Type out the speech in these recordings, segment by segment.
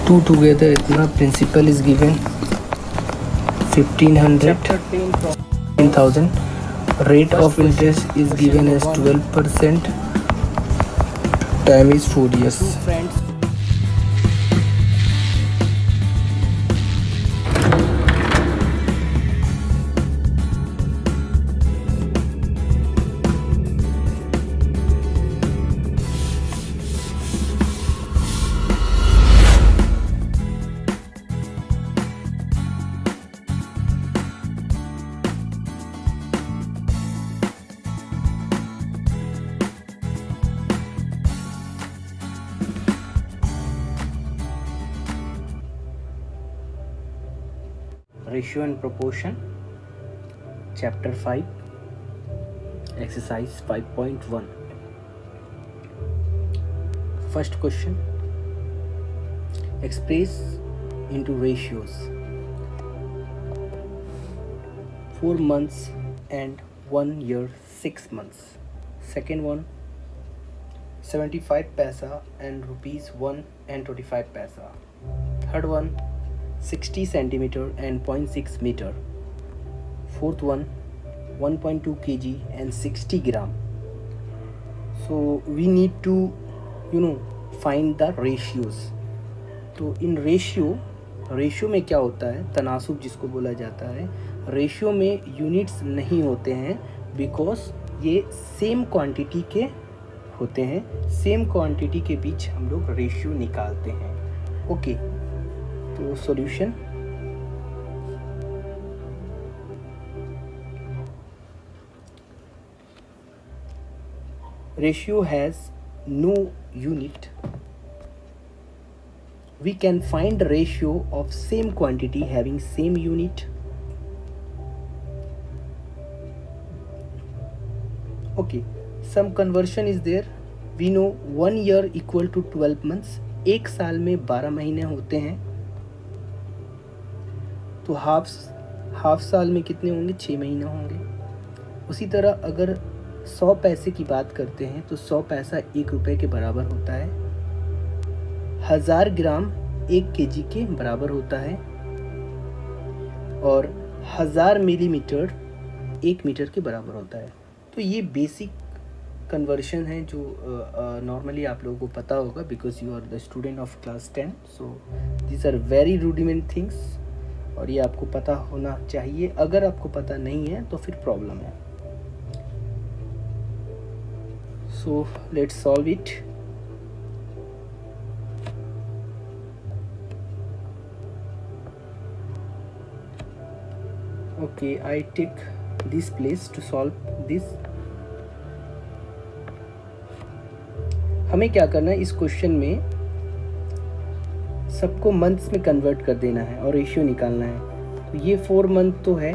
2 together इतना principal is given 1500 10,000. Rate of interest is given as 12%. Time is 4 years. Ratio and proportion, chapter 5, exercise 5.1. First question, express into ratios 4 months and 1 year 6 months. Second one, 75 paisa and rupees 1 and 25 paisa. Third one, 60 centimeter and 0.6 meter. Fourth one, 1.2 kg and 60 gram. So we need to find the ratios. तो in ratio में क्या होता है, तनासुब जिसको बोला जाता है, ratio में यूनिट्स नहीं होते हैं बिकॉज ये सेम क्वांटिटी के होते हैं. सेम क्वांटिटी के बीच हम लोग रेशियो निकालते हैं. ओके, तो solution, ratio has no unit. We can find the ratio of same quantity having same unit. Okay, some conversion is there. We know 1 year equal to 12 months. एक साल में 12 महीने होते हैं. तो हाफ साल में कितने होंगे, 6 महीने होंगे. उसी तरह अगर 100 पैसे की बात करते हैं तो 100 पैसा 1 रुपये के बराबर होता है. 1000 ग्राम 1 kg के बराबर होता है और 1000 मिलीमीटर 1 मीटर के बराबर होता है. तो ये बेसिक कन्वर्शन है जो नॉर्मली आप लोगों को पता होगा because you are the student of class 10. So these are very rudiment things और ये आपको पता होना चाहिए. अगर आपको पता नहीं है तो फिर प्रॉब्लम है. So let's solve it. Okay, I take this place to solve this. हमें क्या करना है, इस क्वेश्चन में सबको मंथ्स में कन्वर्ट कर देना है और रेशियो निकालना है. तो ये 4 मंथ तो है,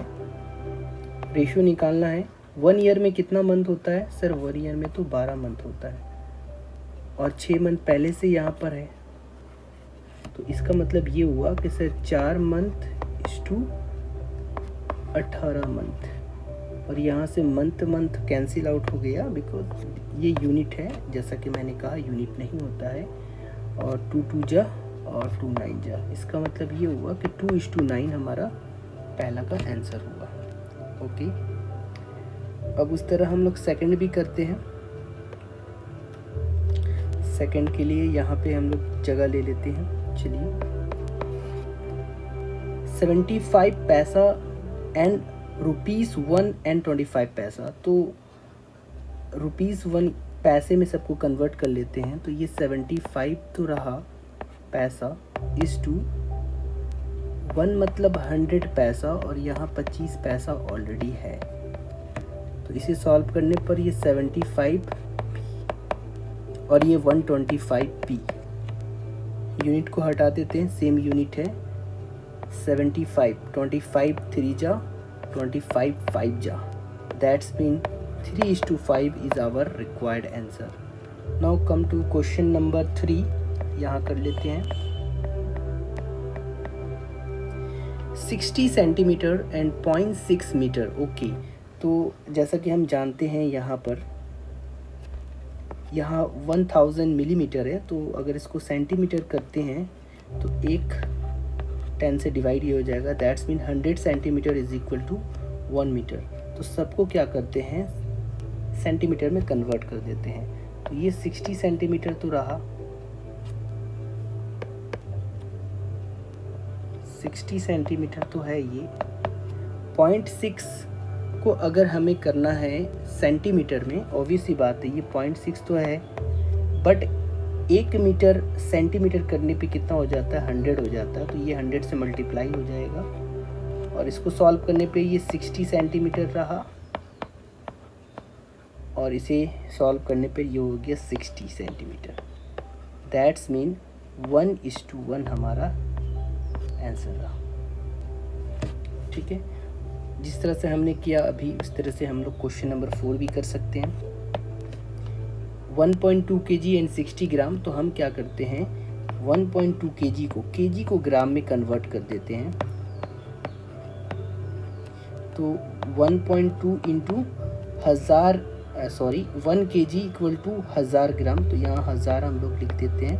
रेशियो निकालना है. 1 ईयर में कितना मंथ होता है सर? 1 ईयर में तो 12 मंथ होता है और 6 मंथ पहले से यहाँ पर है. तो इसका मतलब ये हुआ कि सर 4 मंथ इस टू 18 मंथ और यहाँ से मंथ कैंसिल आउट हो गया बिकॉज ये यूनिट है. जैसा कि मैंने कहा यूनिट नहीं होता है. और 2 2 जा और 2 9 जा. इसका मतलब ये हुआ कि 2:9 हमारा पहला का आंसर हुआ. ओके, अब उस तरह हम लोग सेकंड भी करते हैं. सेकंड के लिए यहाँ पे हम लोग जगह ले लेते हैं. चलिए, 75 पैसा एंड रुपीज़ 1 and 25 पैसा. तो रुपीज़ 1 पैसे में सबको कन्वर्ट कर लेते हैं. तो ये 75 तो रहा पैसा इस टू 1 मतलब 100 पैसा और यहाँ 25 पैसा ऑलरेडी है. तो इसे सॉल्व करने पर ये 75 और ये 125p. यूनिट को हटा देते हैं, सेम यूनिट है. 75 25 3 जा 25 5 जा. That's mean 3:5 is our required answer. Now come to question number 3. यहाँ कर लेते हैं. 60 सेंटीमीटर एंड 0.6 मीटर. ओके, तो जैसा कि हम जानते हैं यहाँ पर 1000 मिलीमीटर है. तो अगर इसको सेंटीमीटर करते हैं तो एक 10 से डिवाइड ये हो जाएगा, that's mean 100 centimetre is equal to 1 metre. तो सबको क्या करते हैं, सेंटीमीटर में कन्वर्ट कर देते हैं। तो ये 60 सेंटीमीटर तो रहा, 60 सेंटीमीटर तो है ये। 0.6 को अगर हमें करना है सेंटीमीटर में, ऑब्वियस सी बात है ये 0.6 तो है, बट 1 मीटर सेंटीमीटर करने पे कितना हो जाता है, 100 हो जाता है। तो ये 100 से मल्टीप्लाई हो जाएगा और इसको सॉल्व करने पे ये 60 सेंटीमीटर रहा और इसे सॉल्व करने पे ये हो गया 60 सेंटीमीटर। दैट्स मीन 1:1 हमारा आंसर रहा। ठीक है, जिस तरह से हमने किया अभी उस तरह से हम लोग क्वेश्चन नंबर 4 भी कर सकते हैं। 1.2 kg एंड 60 ग्राम, तो हम क्या करते हैं 1.2 kg को ग्राम में कन्वर्ट कर देते हैं। तो 1.2 इंटू 1 kg इक्वल टू 1000 ग्राम, तो यहाँ 1000 हम लोग लिख देते हैं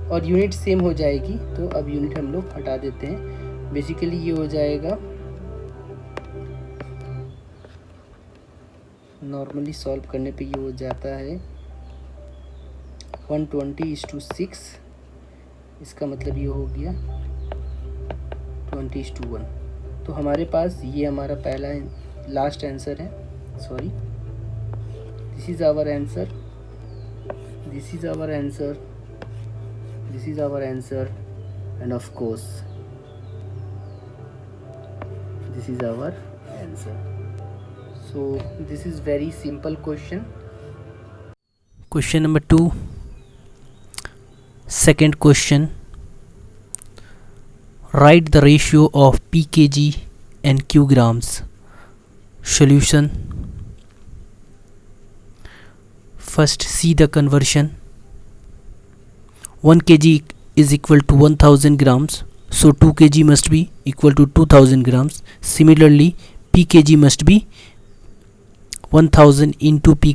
और यूनिट सेम हो जाएगी। तो अब यूनिट हम लोग हटा देते हैं। बेसिकली ये हो जाएगा, नॉर्मली सॉल्व करने पे ये हो जाता है 120:6, इसका मतलब ये हो गया 20:1। तो हमारे पास ये हमारा पहला लास्ट आंसर है, sorry this is our answer, this is our answer, this is our answer and of course this is our answer. So this is very simple question. Question number 2. Second question. Write the ratio of p kg and q grams. Solution. First see the conversion. 1 kg is equal to 1000 grams. So 2 kg must be equal to 2000 grams. Similarly p kg must be 1000 into p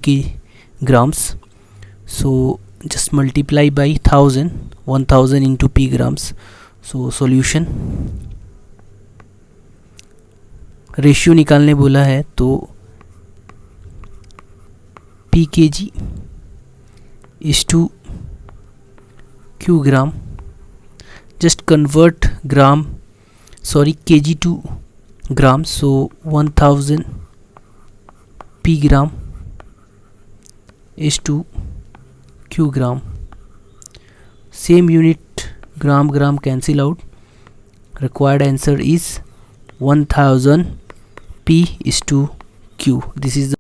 grams. So just multiply by 1000 into p grams. So solution, ratio निकालने बोला है तो p kg is to q gram. Just convert kg to gram. So 1000 p gram is to q gram. Same unit, gram cancel out. Required answer is 1000 p is to q. This is the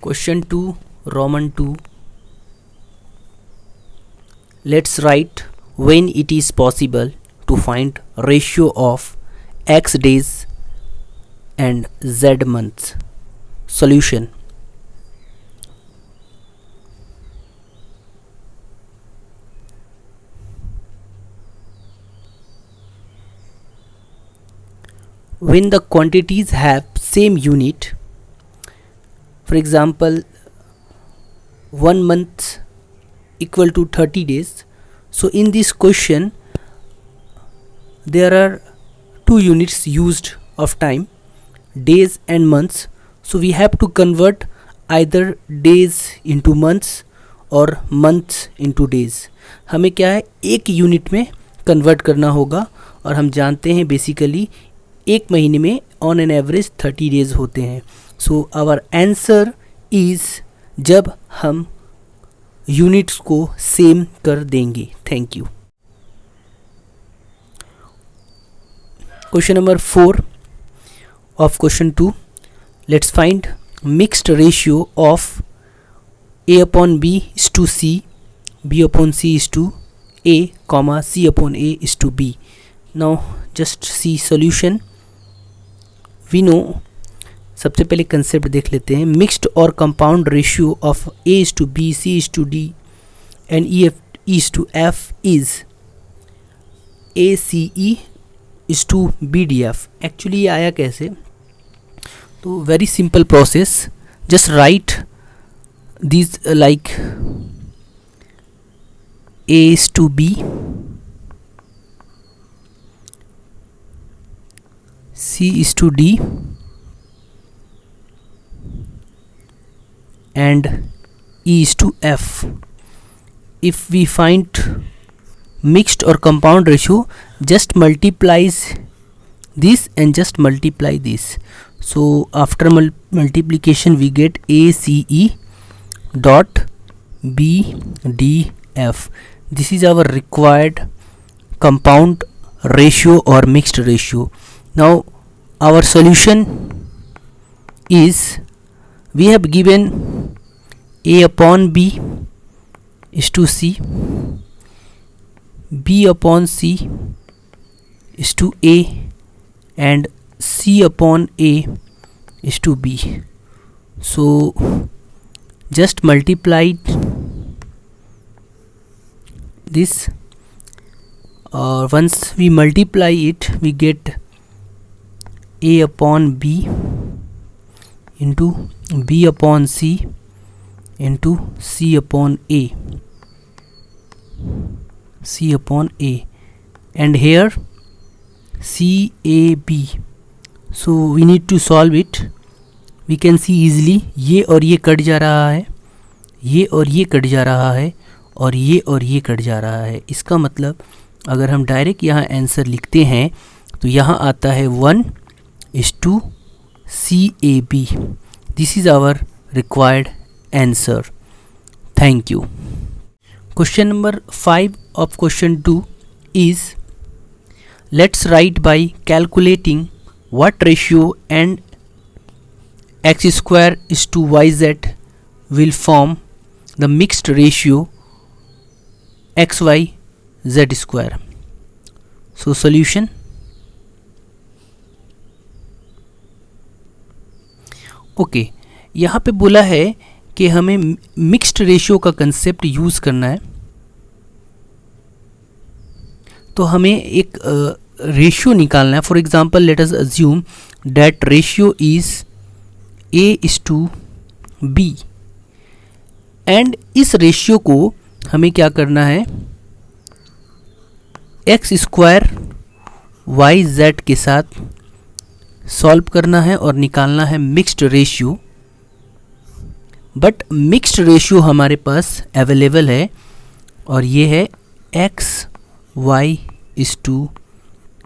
question 2, Roman 2. Let's write when it is possible to find ratio of x days and z months. Solution. When the quantities have same unit, for example 1 month equal to 30 days, so in this question there are 2 units used of time, days and months. So we have to convert either days into months और months into days. हमें क्या है, एक unit में convert करना होगा और हम जानते हैं बेसिकली एक महीने में ऑन एन एवरेज 30 डेज होते हैं. सो आवर आंसर इज़ जब हम यूनिट्स को सेम कर देंगे. Thank you. Question number 4 of question 2. Let's find mixed ratio of A upon B is to C, B upon C is to A, comma C upon A is to B. Now just see solution. We know, सबसे पहले concept देख लेते हैं. Mixed और compound ratio of A is to B, C is to D and E is to F is ACE is to BDF. Actually ये आया कैसे, तो very simple process. Just right this like A:B, C:D, and E:F. If we find mixed or compound ratio, just multiplies this and just multiply this. So after multiplication we get ACE dot BDF. This is our required compound ratio or mixed ratio. Now our solution is, we have given A upon B is to C, B upon C is to A, and C upon A is to B. So just multiply this, once we multiply it we get A upon B into B upon C into C upon A, C upon A, and here CAB. So we need to solve it. We can see easily, ये और ये cut जा रहा है, ये और ये cut जा रहा है, और ये कट जा रहा है. इसका मतलब अगर हम डायरेक्ट यहाँ आंसर लिखते हैं तो यहाँ आता है 1:CAB. This is our required answer. Thank you. Question number 5 of question 2 is, let's write by calculating what ratio and x square is to yz will form the mixed ratio xy z square. So solution, okay यहाँ पे बोला है कि हमें mixed ratio का concept use करना है. तो हमें एक रेशियो निकालना है. For example let us assume that ratio is A:B, and इस रेशियो को हमें क्या करना है, एक्स स्क्वायर वाई जेड के साथ सॉल्व करना है और निकालना है mixed ratio. But mixed ratio हमारे पास अवेलेबल है और ये है x y is to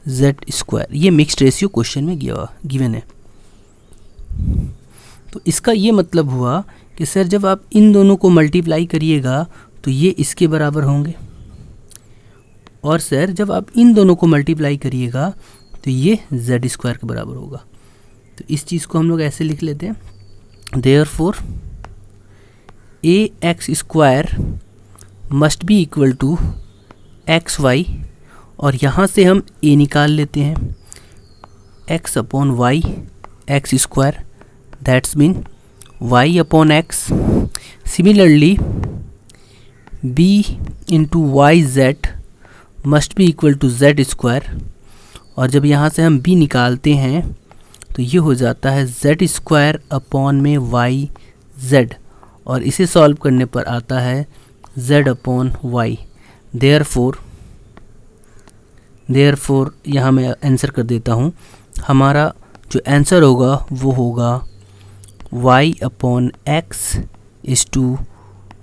z square. ये मिक्स्ड रेशियो क्वेश्चन में गिवन है. तो इसका ये मतलब हुआ कि सर जब आप इन दोनों को मल्टीप्लाई करिएगा तो ये इसके बराबर होंगे, और सर जब आप इन दोनों को मल्टीप्लाई करिएगा तो ये जेड स्क्वायर के बराबर होगा. तो इस चीज़ को हम लोग ऐसे लिख लेते हैं, therefore a x square must be equal to x y, और यहाँ से हम ए निकाल लेते हैं, x upon y x square, that's mean y upon x. Similarly b into y z must be equal to z square, और जब यहाँ से हम b निकालते हैं तो ये हो जाता है जेड स्क्वायर अपॉन में वाई जेड, और इसे सॉल्व करने पर आता है z अपॉन वाई. देयरफॉर यहाँ मैं आंसर कर देता हूँ. हमारा जो आंसर होगा वो होगा y upon x is to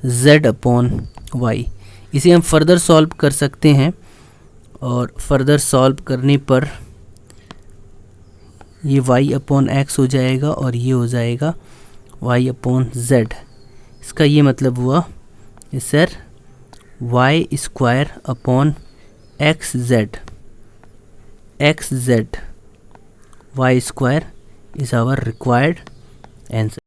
z upon y. इसे हम फर्दर सॉल्व कर सकते हैं, और फर्दर सॉल्व करने पर ये y अपॉन एक्स हो जाएगा और ये हो जाएगा y अपॉन जेड. इसका ये मतलब हुआ sir y square upon x z y square is our required answer.